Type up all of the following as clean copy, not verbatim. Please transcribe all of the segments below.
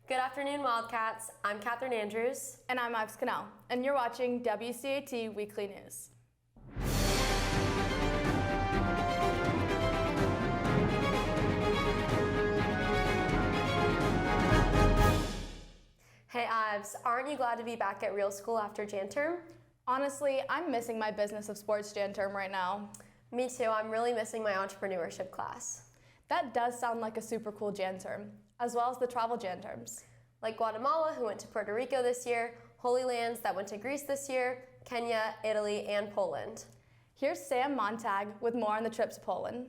Good afternoon, Wildcats. I'm Catherine Andrews. And I'm Ives Cannell, and you're watching WCAT Weekly News. Hey Ives, aren't you glad to be back at real school after Jan term? Honestly, I'm missing my Business of Sports Jan term right now. Me too, I'm really missing my entrepreneurship class. That does sound like a super cool Jan term, as well as the travel Jan terms. Like Guatemala, who went to Puerto Rico this year, Holy Lands that went to Greece this year, Kenya, Italy, and Poland. Here's Sam Montag with more on the trip to Poland.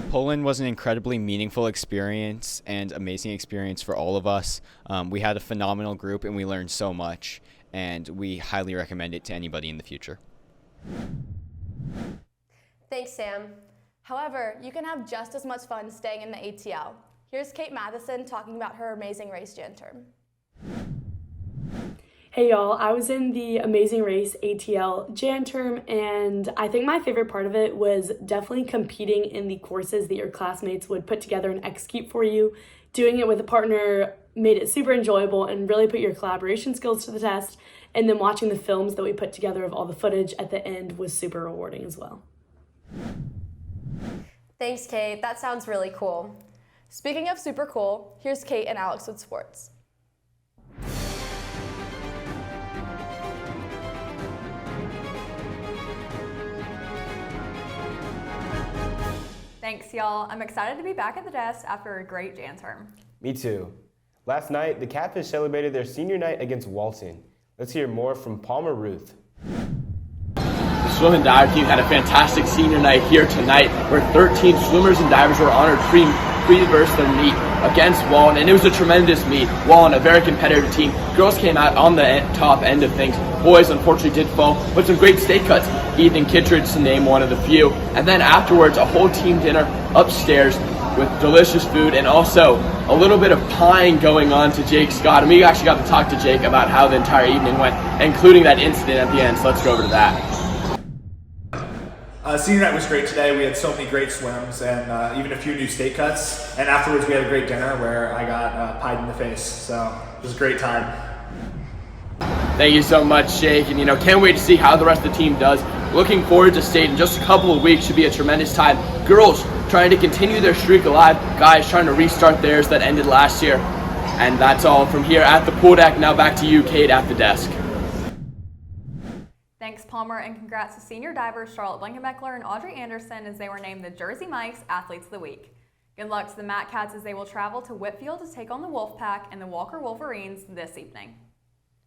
Poland was an incredibly meaningful experience and amazing experience for all of us. We had a phenomenal group and we learned so much, and we highly recommend it to anybody in the future. Thanks, Sam. However, you can have just as much fun staying in the ATL. Here's Kate Matheson talking about her Amazing Race Jan term. Hey y'all, I was in the Amazing Race ATL Jan term, and I think my favorite part of it was definitely competing in the courses that your classmates would put together and execute for you. Doing it with a partner made it super enjoyable and really put your collaboration skills to the test, and then watching the films that we put together of all the footage at the end was super rewarding as well. Thanks, Kate. That sounds really cool. Speaking of super cool, here's Kate and Alex with sports. Thanks, y'all. I'm excited to be back at the desk after a great Jan term. Me too. Last night, the Catfish celebrated their senior night against Walton. Let's hear more from Palmer Ruth. The swim and dive team had a fantastic senior night here tonight where 13 swimmers and divers were honored pre-verse their meet against Walton, and it was a tremendous meet. Walton, a very competitive team. Girls came out on the top end of things. Boys unfortunately did fall, but some great state cuts. Ethan Kittredge to name one of the few. And then afterwards, a whole team dinner upstairs with delicious food and also a little bit of pieing going on to Jake Scott. And we actually got to talk to Jake about how the entire evening went, including that incident at the end. So let's go over to that. Senior night was great today. We had so many great swims and even a few new state cuts. And afterwards we had a great dinner where I got pied in the face. So it was a great time. Thank you so much, Jake. And can't wait to see how the rest of the team does. Looking forward to state in just a couple of weeks. Should be a tremendous time. Girls trying to continue their streak alive. Guys trying to restart theirs that ended last year. And that's all from here at the pool deck. Now back to you, Kate, at the desk. Thanks, Palmer, and congrats to senior divers Charlotte Blankenbeckler and Audrey Anderson as they were named the Jersey Mikes Athletes of the Week. Good luck to the Matt Cats as they will travel to Whitfield to take on the Wolfpack and the Walker Wolverines this evening.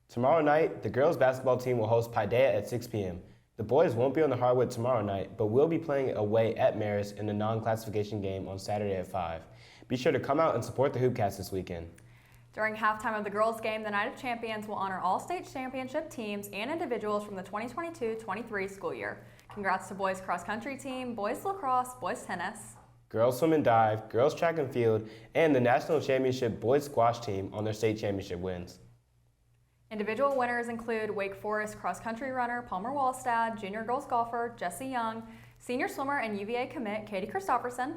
Tomorrow night, the girls basketball team will host Paideia at 6 p.m. The boys won't be on the hardwood tomorrow night, but will be playing away at Marist in the non-classification game on Saturday at 5. Be sure to come out and support the Hoopcats this weekend. During halftime of the girls' game, the Night of Champions will honor all state championship teams and individuals from the 2022-23 school year. Congrats to boys cross country team, boys lacrosse, boys tennis, girls swim and dive, girls track and field, and the national championship boys squash team on their state championship wins. Individual winners include Wake Forest cross-country runner Palmer Wallstad, junior girls golfer Jesse Young, senior swimmer and UVA commit Katie Christofferson,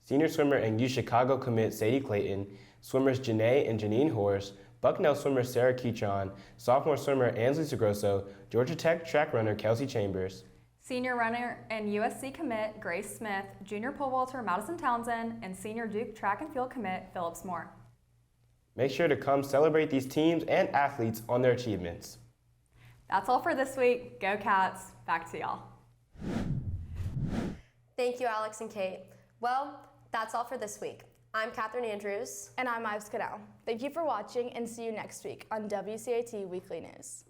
senior swimmer and UChicago commit Sadie Clayton, swimmers Janae and Janine Horse, Bucknell swimmer Sarah Ketron, sophomore swimmer Ansley Segroso, Georgia Tech track runner Kelsey Chambers, senior runner and USC commit Grace Smith, junior pole vaulter Madison Townsend, and senior Duke track and field commit Phillips Moore. Make sure to come celebrate these teams and athletes on their achievements. That's all for this week. Go Cats. Back to y'all. Thank you, Alex and Kate. Well, that's all for this week. I'm Catherine Andrews. And I'm Ives Cannell. Thank you for watching and see you next week on WCAT Weekly News.